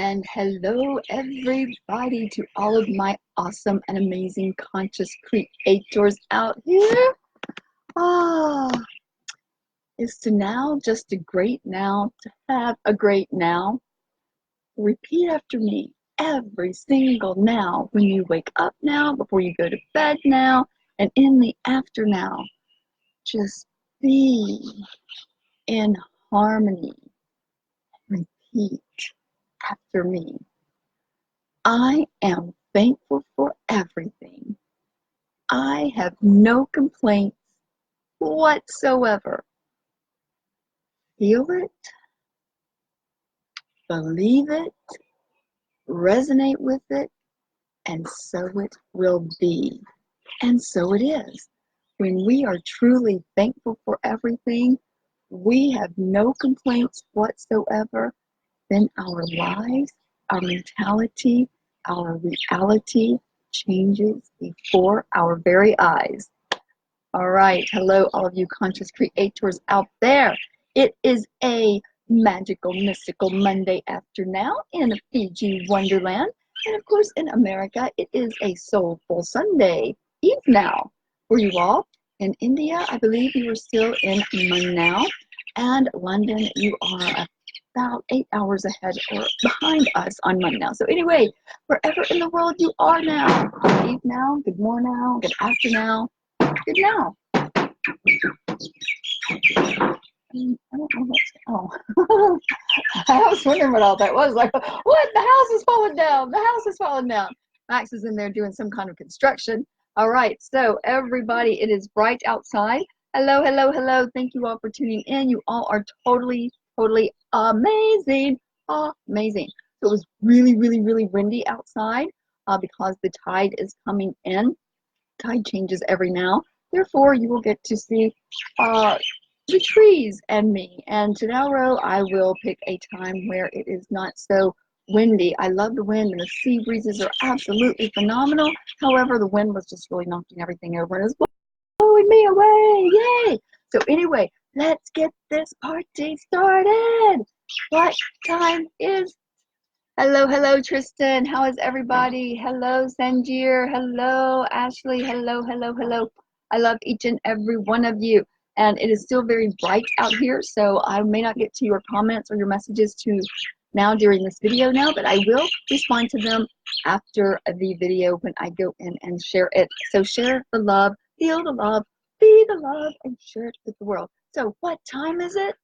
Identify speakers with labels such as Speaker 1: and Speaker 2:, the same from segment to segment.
Speaker 1: And hello, everybody, to all of my awesome and amazing conscious creators out here. Ah, is to now just a great now, to have a great now. Repeat after me every single now, when you wake up now, before you go to bed now, and in the after now. Just be in harmony. Repeat after me. I am thankful for everything. I have no complaints whatsoever. Feel it, believe it, resonate with it, and so it will be. And so it is. When we are truly thankful for everything, we have no complaints whatsoever, then our lives, our mentality, our reality changes before our very eyes. All right, hello, all of you conscious creators out there. It is a magical, mystical Monday afternoon in Fiji Wonderland. And of course, in America, it is a soulful Sunday Eve now. For you all in India, I believe you are still in Manau, and London, you are about 8 hours ahead or behind us on Monday now. So anyway, wherever in the world you are now, good eve now, good morning now, good afternoon, good now. I don't know what's, oh. I was wondering what all that was. Like, what? The house is falling down. The house is falling down. Max is in there doing some kind of construction. All right, so everybody, it is bright outside. Hello, hello, hello. Thank you all for tuning in. You all are totally amazing. Amazing. So it was really windy outside because the tide is coming in. Tide changes every now. Therefore, you will get to see the trees and me. And tomorrow, I will pick a time where it is not so windy. I love the wind, and the sea breezes are absolutely phenomenal. However, the wind was just really knocking everything over, and it was blowing me away. Yay! So anyway, let's get this party started. What time is? Hello, Tristan. How is everybody? Hello, Sanjir. Hello, Ashley. Hello. I love each and every one of you. And it is still very bright out here, so I may not get to your comments or your messages now during this video now, but I will respond to them after the video when I go in and share it. So share the love, feel the love, be the love, and share it with the world. So what time is it?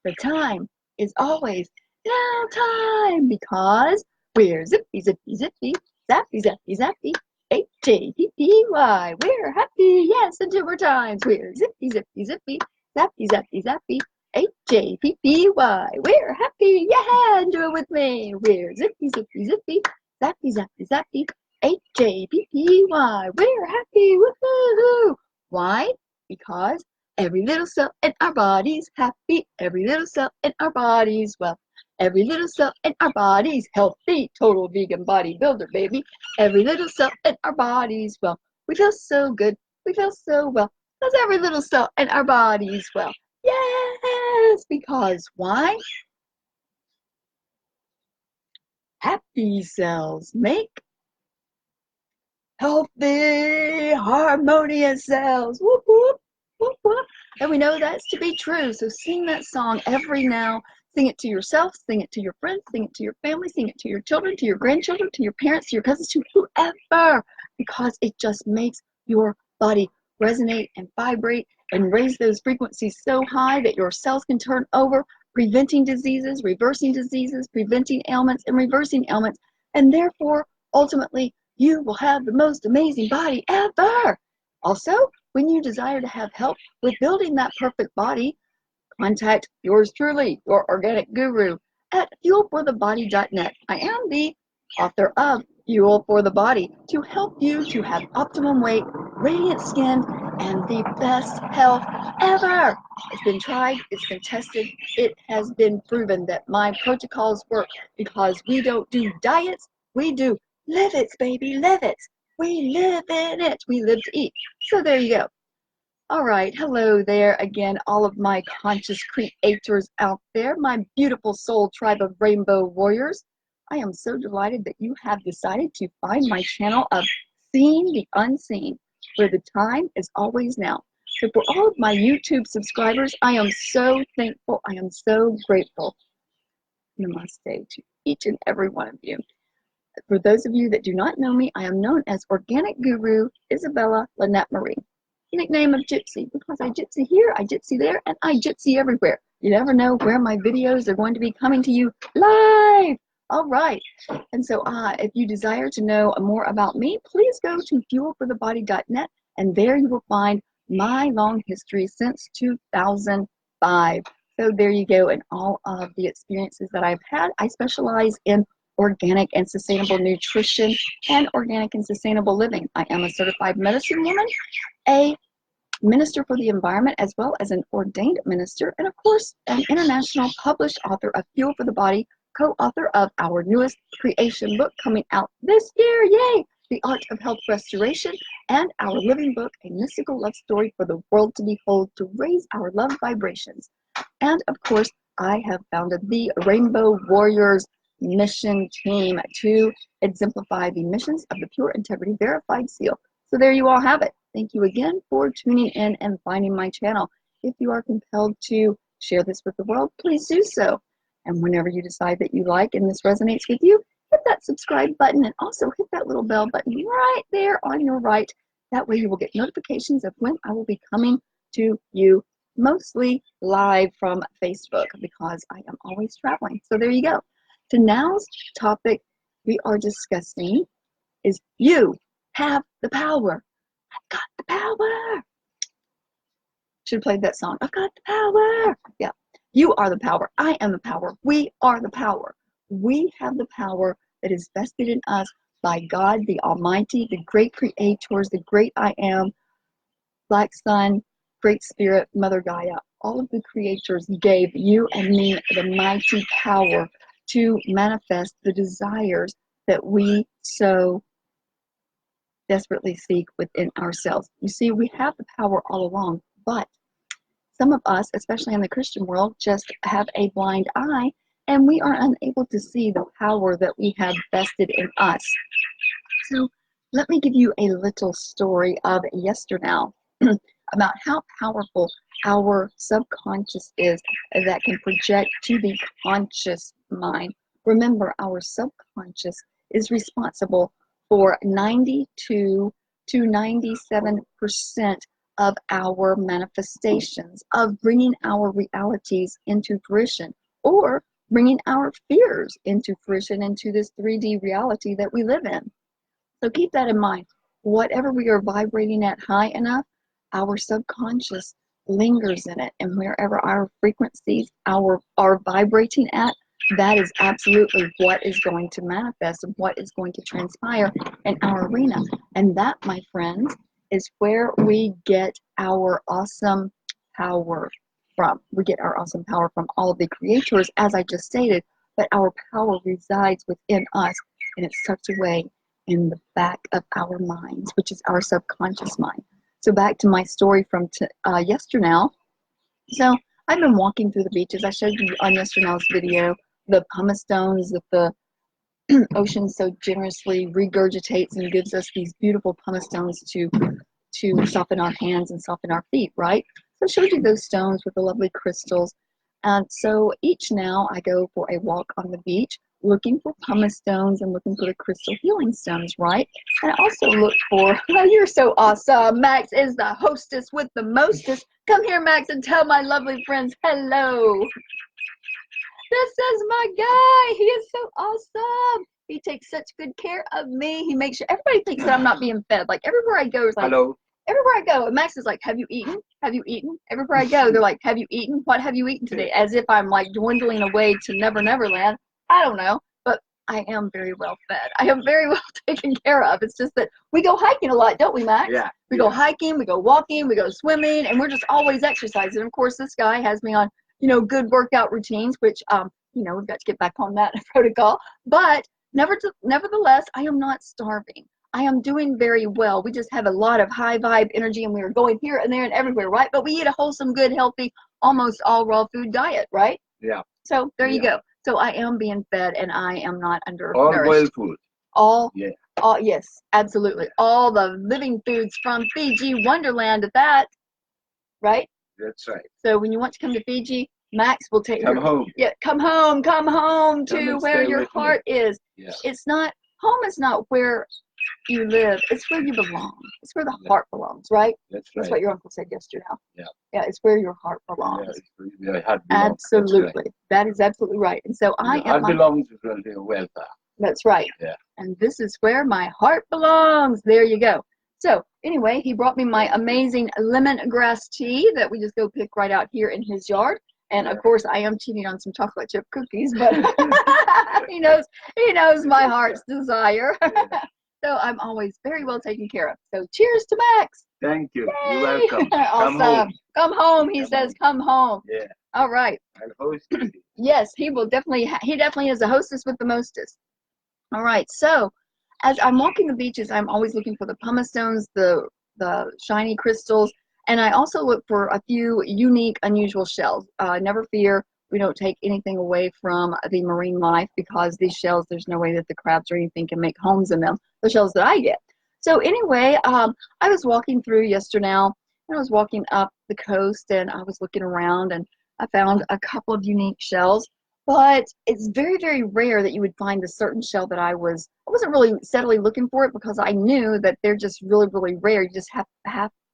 Speaker 1: The time is always now time, because we're zippy, zappy, H-A-P-P-Y. We're happy, yes, until we're times. We're zippy, zappy, H-A-P-P-Y. We're happy, yeah, do it with me. We're zippy, zappy, H-A-P-P-Y. We're happy, woohoo! Why? Because every little cell in our body's happy. Every little cell in our body's well. Every little cell in our body's healthy. Total vegan bodybuilder, baby. Every little cell in our body's well. We feel so good. We feel so well. Because every little cell in our body's well. Yes! Because why? Happy cells make healthy, harmonious cells. Whoop, whoop, whoop, whoop. And we know that's to be true. So sing that song every now. Sing it to yourself, sing it to your friends, sing it to your family, sing it to your children, to your grandchildren, to your parents, to your cousins, to whoever, because it just makes your body resonate and vibrate and raise those frequencies so high that your cells can turn over, preventing diseases, reversing diseases, preventing ailments, and reversing ailments. And therefore, ultimately, you will have the most amazing body ever. Also, when you desire to have help with building that perfect body, contact yours truly, your organic guru, at fuelforthebody.net. I am the author of Fuel for the Body, to help you to have optimum weight, radiant skin, and the best health ever. It's been tried, it's been tested, it has been proven that my protocols work, because we don't do diets, we do live it, baby, live it. We live in it, we live to eat. So there you go. All right, hello there again, all of my conscious creators out there, my beautiful soul tribe of rainbow warriors. I am so delighted that you have decided to find my channel of Seeing the Unseen, where the time is always now. So for all of my YouTube subscribers, I am so thankful. I am so grateful. Namaste to each and every one of you. For those of you that do not know me, I am known as Organic Guru Isabella Lynette Marie. Nickname of Gypsy, because I gypsy here, I gypsy there, and I gypsy everywhere. You never know where my videos are going to be coming to you live. All right. And so if you desire to know more about me, please go to fuelforthebody.net, and there you will find my long history since 2005. So there you go, and all of the experiences that I've had. I specialize in organic and sustainable nutrition and organic and sustainable living. I am a certified medicine woman, a minister for the environment, as well as an ordained minister, and of course, an international published author of Fuel for the Body, co-author of our newest creation book coming out this year, yay! The Art of Health Restoration, and our living book, A Mystical Love Story for the World to Behold, to raise our love vibrations. And of course, I have founded the Rainbow Warriors mission team to exemplify the missions of the Pure Integrity Verified Seal. So there you all have it. Thank you again for tuning in and finding my channel. If you are compelled to share this with the world, please do so. And whenever you decide that you like and this resonates with you, hit that subscribe button and also hit that little bell button right there on your right. That way you will get notifications of when I will be coming to you, mostly live from Facebook, because I am always traveling. So there you go. Tonight's topic we are discussing is you have the power. I've got the power. Should have played that song. I've got the power. Yeah. You are the power. I am the power. We are the power. We have the power that is vested in us by God, the Almighty, the great creators, the great I am, Black Sun, Great Spirit, Mother Gaia. All of the creators gave you and me the mighty power to manifest the desires that we so desperately seek within ourselves. You see, we have the power all along, but some of us, especially in the Christian world, just have a blind eye, and we are unable to see the power that we have vested in us. So let me give you a little story of yesterday about how powerful our subconscious is that can project to the conscious mind. Remember, our subconscious is responsible for 92 to 97% of our manifestations, of bringing our realities into fruition, or bringing our fears into fruition, into this 3D reality that we live in. So keep that in mind. Whatever we are vibrating at high enough, our subconscious lingers in it, and wherever our frequencies are vibrating at, that is absolutely what is going to manifest and what is going to transpire in our arena. And that, my friends, is where we get our awesome power from. We get our awesome power from all of the creators, as I just stated, but our power resides within us, and it's tucked away in the back of our minds, which is our subconscious mind. So back to my story from yesterday. So I've been walking through the beaches. I showed you on yesterday's video the pumice stones that the ocean so generously regurgitates and gives us these beautiful pumice stones to soften our hands and soften our feet, right? So I showed you those stones with the lovely crystals. And so each now I go for a walk on the beach, looking for pumice stones and looking for the crystal healing stones, right? And I also look for, oh, you're so awesome. Max is the hostess with the mostest. Come here, Max, and tell my lovely friends hello. This is my guy. He is so awesome. He takes such good care of me. He makes sure everybody thinks that I'm not being fed. Like everywhere I go is like, hello. Everywhere I go, Max is like, have you eaten? Have you eaten? Everywhere I go, they're like, have you eaten? What have you eaten today? As if I'm like dwindling away to Never Never Land. I don't know, but I am very well fed. I am very well taken care of. It's just that we go hiking a lot, don't we, Max? Yeah. We go hiking, we go walking, we go swimming, and we're just always exercising. Of course, this guy has me on, good workout routines, which, we've got to get back on that protocol. But nevertheless, I am not starving. I am doing very well. We just have a lot of high vibe energy, and we are going here and there and everywhere, right? But we eat a wholesome, good, healthy, almost all raw food diet, right? Yeah. So there you go. So I am being fed, and I am not
Speaker 2: All
Speaker 1: undernourished.
Speaker 2: boiled food.
Speaker 1: All,
Speaker 2: Yeah.
Speaker 1: yes, absolutely. All the living foods from Fiji Wonderland at that, right?
Speaker 2: That's right.
Speaker 1: So when you want to come to Fiji, Max will take
Speaker 2: Come home.
Speaker 1: Yeah, come home
Speaker 2: Come
Speaker 1: to
Speaker 2: and
Speaker 1: where
Speaker 2: stay
Speaker 1: your
Speaker 2: with me.
Speaker 1: heart is.
Speaker 2: Yeah.
Speaker 1: It's not, home is not where you live, it's where you belong. It's where the heart belongs, right?
Speaker 2: That's
Speaker 1: That's
Speaker 2: right.
Speaker 1: what your uncle said yesterday.
Speaker 2: Yeah.
Speaker 1: Yeah, it's where your heart belongs.
Speaker 2: Yeah, it's where your heart belongs.
Speaker 1: Absolutely. That is absolutely right. And so
Speaker 2: Your heart belongs to your welfare.
Speaker 1: That's right.
Speaker 2: Yeah.
Speaker 1: And this is where my heart belongs. There you go. So anyway, he brought me my amazing lemongrass tea that we just go pick right out here in his yard. And of course, I am cheating on some chocolate chip cookies, but he knows my heart's desire. So I'm always very well taken care of. So cheers to Max.
Speaker 2: Thank you.
Speaker 1: Yay.
Speaker 2: You're welcome.
Speaker 1: Awesome.
Speaker 2: Come home.
Speaker 1: Come home. He says, come home.
Speaker 2: Yeah.
Speaker 1: All right.
Speaker 2: I'll host you.
Speaker 1: Yes, he will definitely. He definitely is a hostess with the mostest. All right. So as I'm walking the beaches, I'm always looking for the pumice stones, the shiny crystals, and I also look for a few unique, unusual shells. Never fear, we don't take anything away from the marine life, because these shells, there's no way that the crabs or anything can make homes in them, the shells that I get. So anyway, I was walking through yesterday now, and I was walking up the coast, and I was looking around, and I found a couple of unique shells. But it's very, very rare that you would find a certain shell that I wasn't really steadily looking for it, because I knew that they're just really, really rare. You just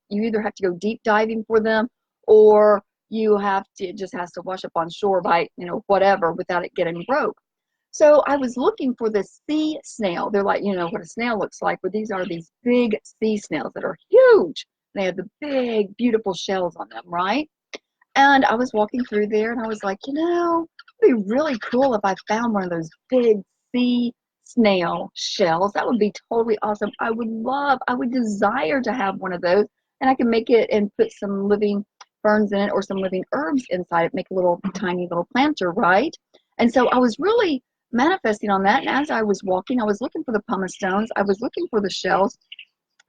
Speaker 1: you either have to go deep diving for them, or it just has to wash up on shore by, whatever, without it getting broke. So I was looking for this sea snail. They're like, what a snail looks like, but these are these big sea snails that are huge. They have the big, beautiful shells on them, right? And I was walking through there, and I was like, it'd be really cool if I found one of those big sea snail shells. That would be totally awesome. I would desire to have one of those, and I can make it and put some living ferns in it, or some living herbs inside it, make a little tiny little planter, right? And so I was really manifesting on that. And as I was walking, I was looking for the pumice stones. I was looking for the shells.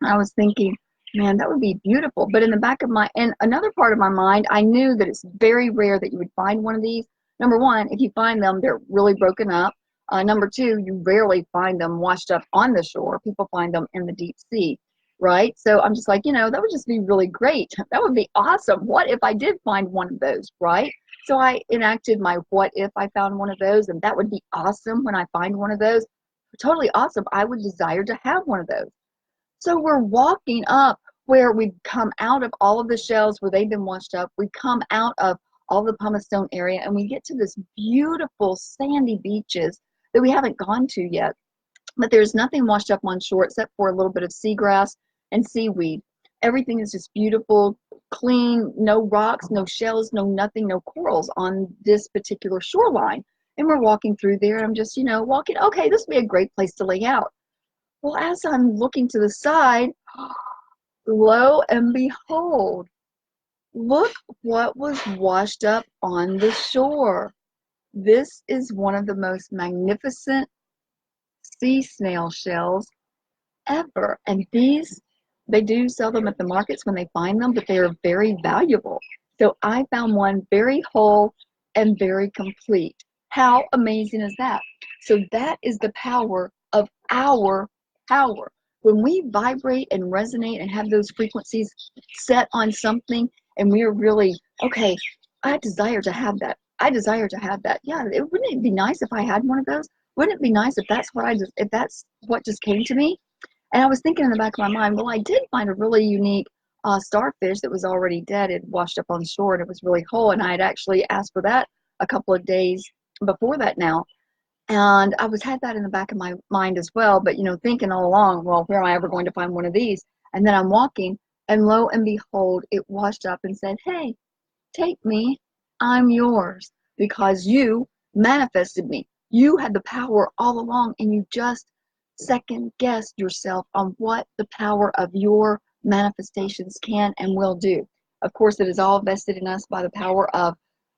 Speaker 1: I was thinking, man, that would be beautiful. But in the back of and another part of my mind, I knew that it's very rare that you would find one of these. Number one, if you find them, they're really broken up. Number two, you rarely find them washed up on the shore. People find them in the deep sea, right? So I'm just like, that would just be really great. That would be awesome. What if I did find one of those, right? So I enacted my what if I found one of those, and that would be awesome when I find one of those. Totally awesome. I would desire to have one of those. So we're walking up where we've come out of all of the shells where they've been washed up. We come out of all the pumice stone area, and we get to this beautiful sandy beaches that we haven't gone to yet. But there's nothing washed up on shore except for a little bit of seagrass and seaweed. Everything is just beautiful, clean, no rocks, no shells, no nothing, no corals on this particular shoreline. And we're walking through there, and I'm just, walking. Okay, this would be a great place to lay out. Well, as I'm looking to the side, lo and behold, look what was washed up on the shore. This is one of the most magnificent sea snail shells ever. And they do sell them at the markets when they find them, but they are very valuable. So I found one very whole and very complete. How amazing is that? So that is the power of our power. When we vibrate and resonate and have those frequencies set on something, and we are really, okay, I desire to have that. I desire to have that. Yeah, wouldn't it be nice if I had one of those? Wouldn't it be nice if that's what just came to me? And I was thinking in the back of my mind, well, I did find a really unique starfish that was already dead. It washed up on shore, and it was really whole. And I had actually asked for that a couple of days before that now. And I had that in the back of my mind as well. But, thinking all along, well, where am I ever going to find one of these? And then I'm walking, and lo and behold, it washed up and said, hey, take me. I'm yours, because you manifested me. You had the power all along, and you just second guessed yourself on what the power of your manifestations can and will do. Of course, it is all vested in us by the power of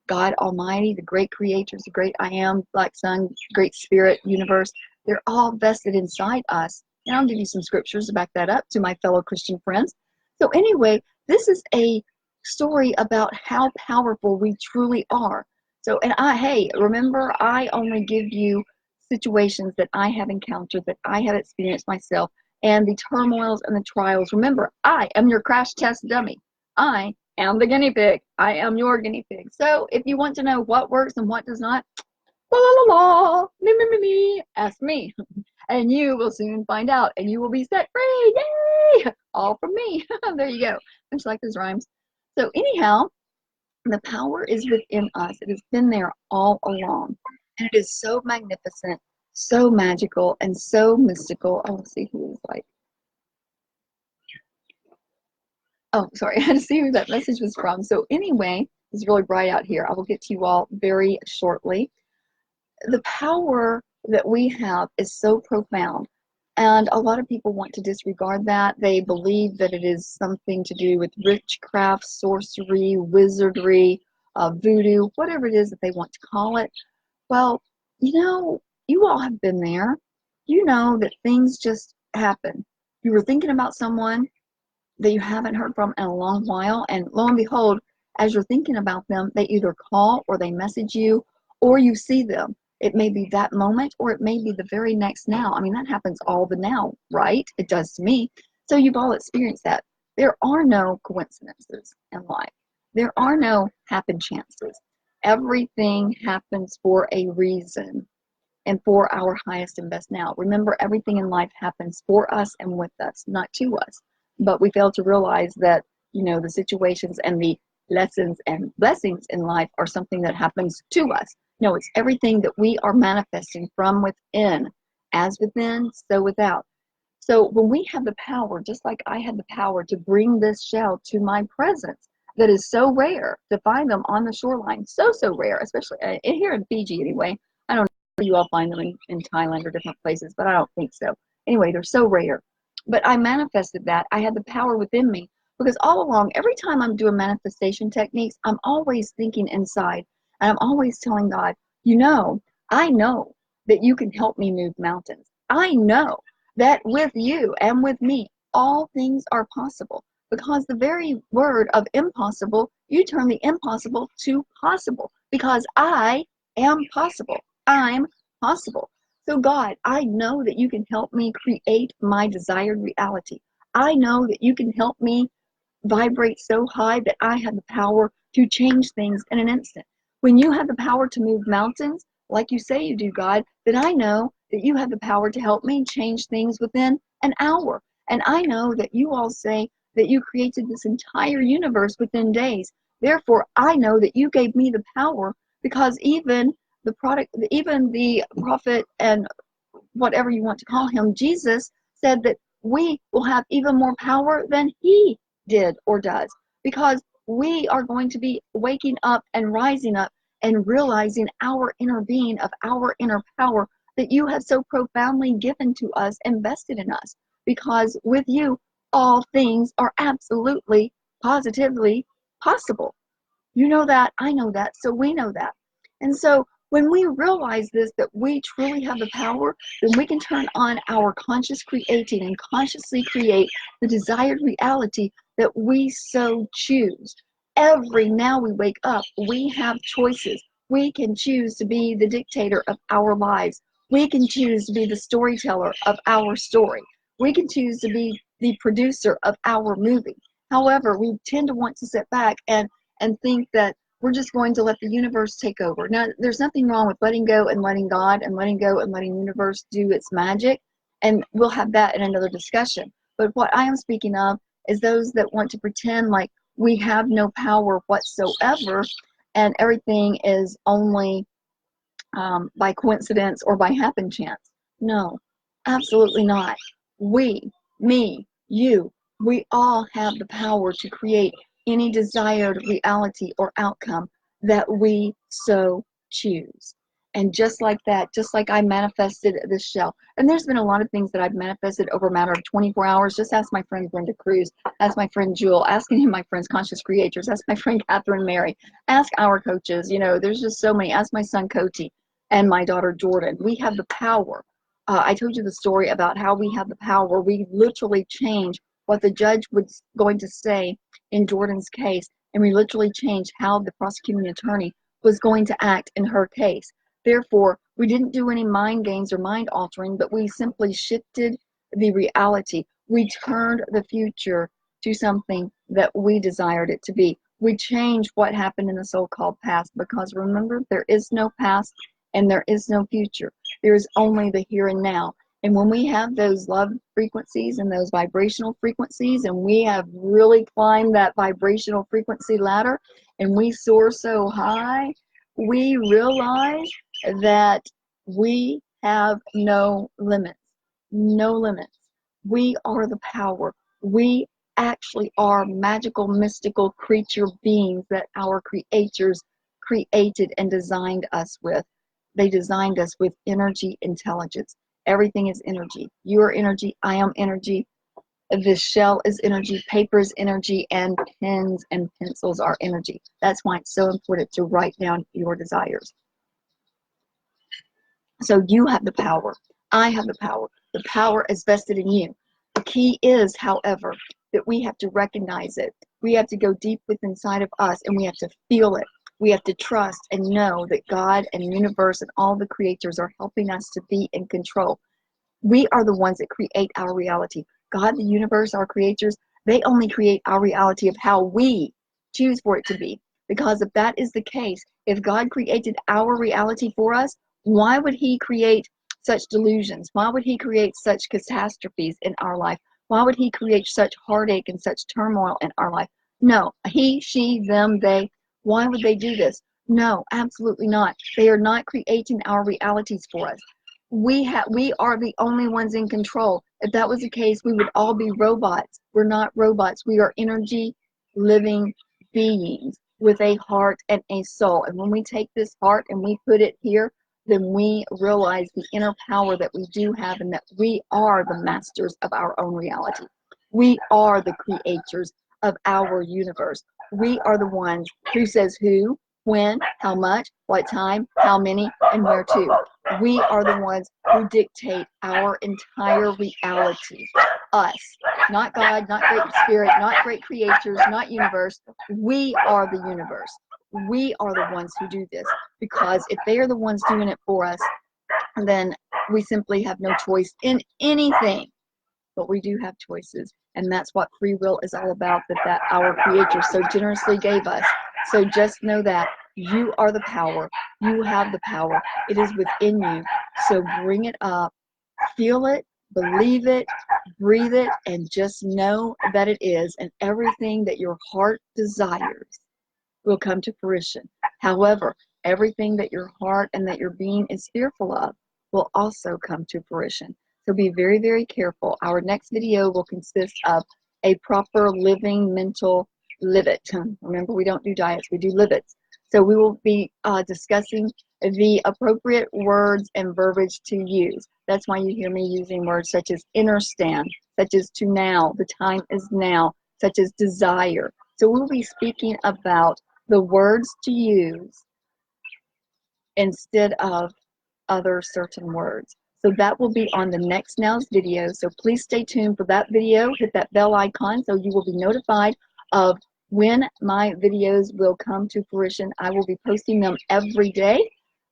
Speaker 1: God Almighty, the great creators, the great I am, Black Sun, great spirit, universe. They're all vested inside us. And I'll give you some scriptures to back that up to my fellow Christian friends. So anyway, this is a story about how powerful we truly are. So, and hey, remember, I only give you situations that I have encountered, that I have experienced myself, and the turmoils and the trials. Remember, I am your crash test dummy. I am the guinea pig. I am your guinea pig. So if you want to know what works and what does not, la la la la, me, ask me. And you will soon find out, and you will be set free. Yay! All from me. There you go. Just like those rhymes. So anyhow, the power is within us. It has been there all along. And it is so magnificent, so magical, and so mystical. Oh, let's see who is like. Oh, sorry. I had to see who that message was from. So anyway, it's really bright out here. I will get to you all very shortly. The power that we have is so profound. And a lot of people want to disregard that. They believe that it is something to do with witchcraft, sorcery, wizardry, voodoo, whatever it is that they want to call it. Well, you know, you all have been there. You know that things just happen. You were thinking about someone that you haven't heard from in a long while, and lo and behold, as you're thinking about them, they either call or they message you, or you see them. It may be that moment, or it may be the very next now. I mean, that happens all the now, right? It does to me. So you've all experienced that. There are no coincidences in life. There are no happen chances. Everything happens for a reason and for our highest and best now. Remember, everything in life happens for us and with us, not to us. But we fail to realize that, you know, the situations and the lessons and blessings in life are something that happens to us. No, it's everything that we are manifesting from within, as within, so without. So when we have the power, just like I had the power to bring this shell to my presence, that is so rare to find them on the shoreline, so rare, especially here in Fiji anyway. I don't know if you all find them in Thailand or different places, but I don't think so. Anyway, they're so rare. But I manifested that. I had the power within me, because all along, every time I'm doing manifestation techniques, I'm always thinking inside, and I'm always telling God, you know, I know that you can help me move mountains. I know that with you and with me, all things are possible, because the very word of impossible, you turn the impossible to possible, because I am possible. I'm possible. So God, I know that you can help me create my desired reality. I know that you can help me vibrate so high that I have the power to change things in an instant. When you have the power to move mountains, like you say you do, God, then I know that you have the power to help me change things within an hour. And I know that you all say that you created this entire universe within days. Therefore, I know that you gave me the power, because even the prophet and whatever you want to call him, Jesus, said that we will have even more power than he did or does, because we are going to be waking up and rising up and realizing our inner being of our inner power that you have so profoundly given to us, invested in us, because with you all things are absolutely positively possible. You know that, I know that, so we know that. And so when we realize this, that we truly have the power, then we can turn on our conscious creating and consciously create the desired reality that we so choose. Every now we wake up, we have choices. We can choose to be the dictator of our lives. We can choose to be the storyteller of our story. We can choose to be the producer of our movie. However, we tend to want to sit back and think that we're just going to let the universe take over. Now, there's nothing wrong with letting go and letting God, and letting go and letting the universe do its magic, and we'll have that in another discussion. But what I am speaking of is those that want to pretend like we have no power whatsoever, and everything is only by coincidence or by happen chance. No, absolutely not. We, me, you, we all have the power to create any desired reality or outcome that we so choose. And just like that, just like I manifested this shell. And there's been a lot of things that I've manifested over a matter of 24 hours. Just ask my friend Brenda Cruz, ask my friend Jewel, ask any of my friends, conscious creators, ask my friend Catherine Mary, ask our coaches. You know, there's just so many. Ask my son Coty and my daughter Jordan. We have the power. I told you the story about how we have the power. We literally change what the judge was going to say in Jordan's case, and we literally changed how the prosecuting attorney was going to act in her case. Therefore, we didn't do any mind games or mind altering, but we simply shifted the reality. We turned the future to something that we desired it to be. We changed what happened in the so-called past, because remember, there is no past and there is no future. There is only the here and now. And when we have those love frequencies and those vibrational frequencies, and we have really climbed that vibrational frequency ladder, and we soar so high, we realize that we have no limits. No limits. We are the power. We actually are magical, mystical creature beings that our creators created and designed us with. They designed us with energy intelligence. Everything is energy. You are energy. I am energy. The shell is energy. Paper is energy. And pens and pencils are energy. That's why it's so important to write down your desires. So you have the power. I have the power. The power is vested in you. The key is, however, that we have to recognize it. We have to go deep within inside of us, and we have to feel it. We have to trust and know that God and the universe and all the creators are helping us to be in control. We are the ones that create our reality. God, the universe, our creators, they only create our reality of how we choose for it to be. Because if that is the case, if God created our reality for us, why would he create such delusions? Why would he create such catastrophes in our life? Why would he create such heartache and such turmoil in our life? No, he, she, them, they. Why would they do this? No, absolutely not. They are not creating our realities for us. We are the only ones in control. If that was the case, we would all be robots. We're not robots. We are energy living beings with a heart and a soul. And when we take this heart and we put it here, then we realize the inner power that we do have, and that we are the masters of our own reality. We are the creators of our universe. We are the ones who says who, when, how much, what time, how many, and where to. We are the ones who dictate our entire reality. Us. Not God, not great spirit, not great creators, not universe. We are the universe. We are the ones who do this. Because if they are the ones doing it for us, then we simply have no choice in anything. But we do have choices. And that's what free will is all about, that our creator so generously gave us. So just know that you are the power. You have the power. It is within you. So bring it up, feel it, believe it, breathe it, and just know that it is. And everything that your heart desires will come to fruition. However, everything that your heart and that your being is fearful of will also come to fruition. So be very, very careful. Our next video will consist of a proper living mental livit. Remember, we don't do diets, we do livits. So we will be discussing the appropriate words and verbiage to use. That's why you hear me using words such as understand, such as to now, the time is now, such as desire. So we'll be speaking about the words to use instead of other certain words. So that will be on the next Now's video. So please stay tuned for that video. Hit that bell icon so you will be notified of when my videos will come to fruition. I will be posting them every day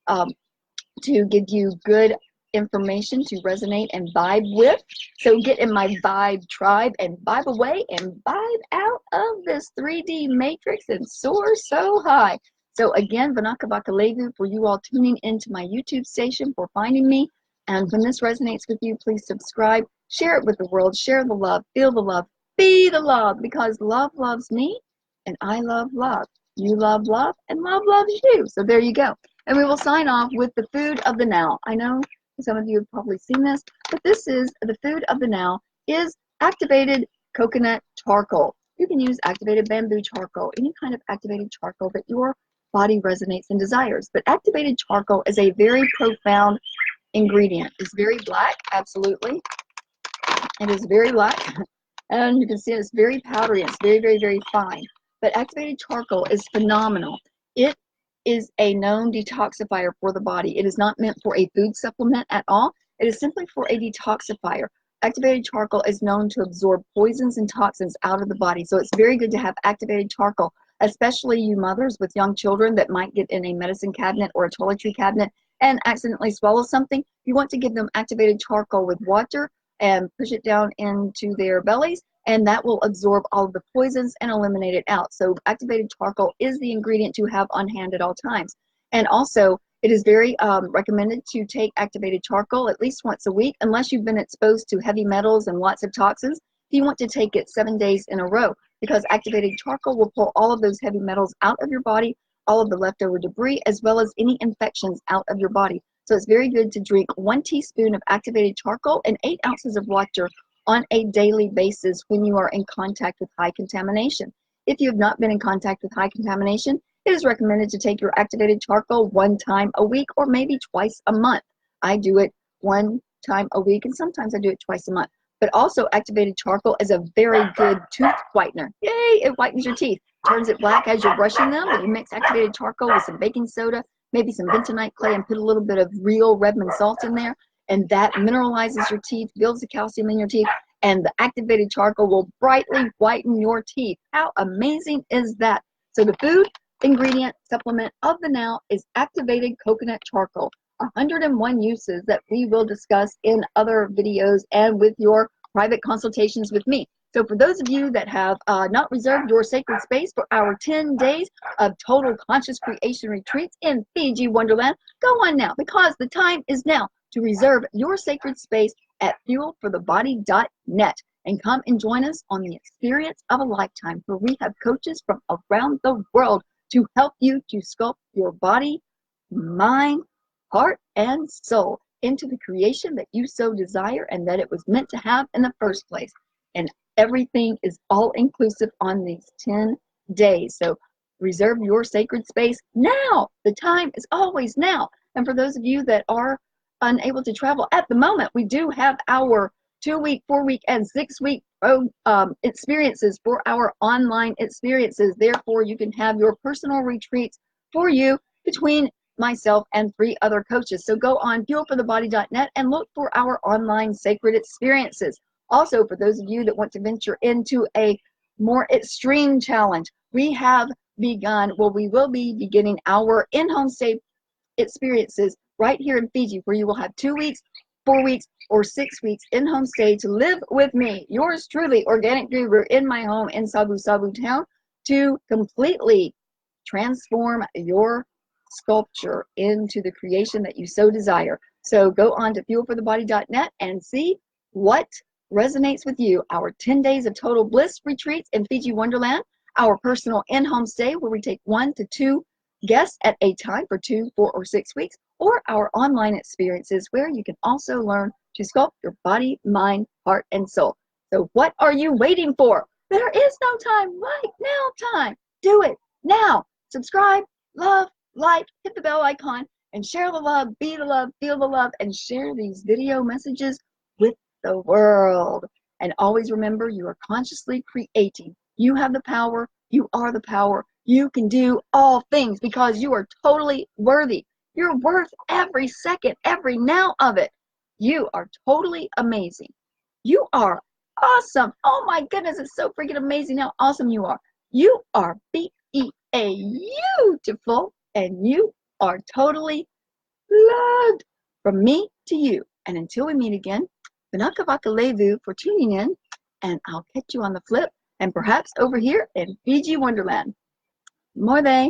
Speaker 1: to give you good information to resonate and vibe with. So get in my vibe tribe and vibe away and vibe out of this 3D matrix and soar so high. So again, Vanaka Bakalegu for you all tuning into my YouTube station, for finding me. And when this resonates with you, please subscribe, share it with the world, share the love, feel the love, be the love, because love loves me and I love love. You love love and love loves you. So there you go. And we will sign off with the food of the now. I know some of you have probably seen this, but this is the food of the now is activated coconut charcoal. You can use activated bamboo charcoal, any kind of activated charcoal that your body resonates and desires. But activated charcoal is a very profound ingredient. It's very black, absolutely. It is very black. And you can see it's very powdery. It's very, very, very fine. But activated charcoal is phenomenal. It is a known detoxifier for the body. It is not meant for a food supplement at all. It is simply for a detoxifier. Activated charcoal is known to absorb poisons and toxins out of the body. So it's very good to have activated charcoal. especially you mothers with young children that might get in a medicine cabinet or a toiletry cabinet and accidentally swallow something. You want to give them activated charcoal with water and push it down into their bellies, and that will absorb all of the poisons and eliminate it out. So activated charcoal is the ingredient to have on hand at all times. And also, it is very recommended to take activated charcoal at least once a week, unless you've been exposed to heavy metals and lots of toxins. You want to take it 7 days in a row, because activated charcoal will pull all of those heavy metals out of your body, all of the leftover debris, as well as any infections out of your body. So it's very good to drink 1 teaspoon of activated charcoal and 8 ounces of water on a daily basis when you are in contact with high contamination. If you have not been in contact with high contamination, it is recommended to take your activated charcoal 1 time a week or maybe twice a month. I do it 1 time a week, and sometimes I do it twice a month. But also, activated charcoal is a very good tooth whitener. Yay, it whitens your teeth, turns it black as you're brushing them. But you mix activated charcoal with some baking soda, maybe some bentonite clay, and put a little bit of real Redmond salt in there, and that mineralizes your teeth, builds the calcium in your teeth, and the activated charcoal will brightly whiten your teeth. How amazing is that? So the food ingredient supplement of the now is activated coconut charcoal. 101 uses that we will discuss in other videos and with your private consultations with me. So for those of you that have not reserved your sacred space for our 10 days of total conscious creation retreats in Fiji Wonderland, go on now, because the time is now to reserve your sacred space at fuelforthebody.net and come and join us on the experience of a lifetime, where we have coaches from around the world to help you to sculpt your body, mind, heart, and soul into the creation that you so desire and that it was meant to have in the first place. And everything is all inclusive on these 10 days. So reserve your sacred space now. The time is always now. And for those of you that are unable to travel at the moment, we do have our 2-week, 4-week, and 6-week experiences for our online experiences. Therefore, you can have your personal retreats for you between myself and 3 other coaches. So go on fuelforthebody.net and look for our online sacred experiences. Also, for those of you that want to venture into a more extreme challenge, we have begun, well, we will be beginning our in-home stay experiences right here in Fiji, where you will have 2 weeks, 4 weeks, or 6 weeks in-home stay to live with me, yours truly, Organic Guru, in my home in Sabu Sabu town, to completely transform your sculpture into the creation that you so desire. So go on to fuelforthebody.net and see what resonates with you. Our 10 days of total bliss retreats in Fiji Wonderland, our personal in-home stay where we take 1 to 2 guests at a time for 2, 4, or 6 weeks, or our online experiences where you can also learn to sculpt your body, mind, heart, and soul. So what are you waiting for? There is no time, right now time. Do it now. Subscribe, love, like, hit the bell icon, and share the love, be the love, feel the love, and share these video messages with the world. And always remember, you are consciously creating. You have the power. You are the power. You can do all things because you are totally worthy. You're worth every second, every now of it. You are totally amazing. You are awesome. Oh my goodness, it's so freaking amazing how awesome you are. You are BeaYOUtiful, and you are totally loved. From me to you. And until we meet again, Vinaka Vakalevu for tuning in, and I'll catch you on the flip, and perhaps over here in Fiji Wonderland. More they.